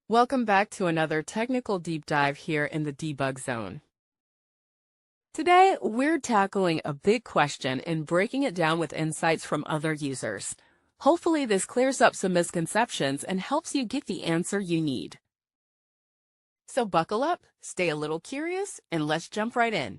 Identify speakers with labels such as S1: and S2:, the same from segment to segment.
S1: Welcome back to another technical deep dive here in the debug zone. Today, we're tackling a big question and breaking it down with insights from other users. Hopefully, this clears up some misconceptions and helps you get the answer you need. So buckle up, stay a little curious, and let's jump right in.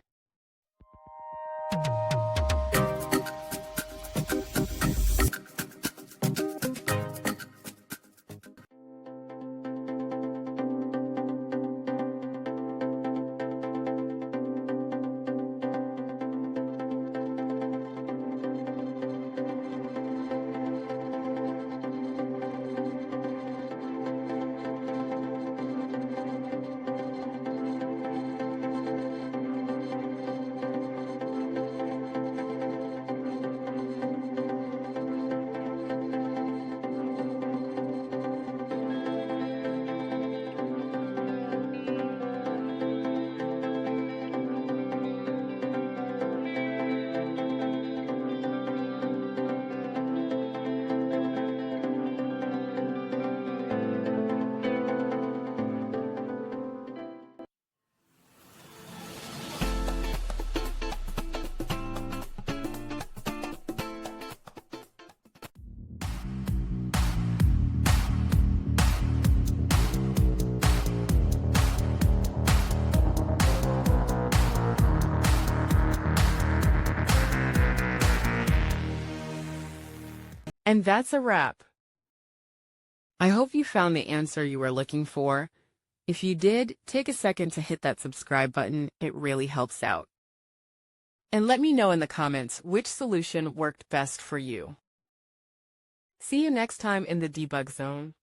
S1: And that's a wrap. I hope you found the answer you were looking for. If you did, take a second to hit that subscribe button. It really helps out. And let me know in the comments which solution worked best for you. See you next time in the debug zone.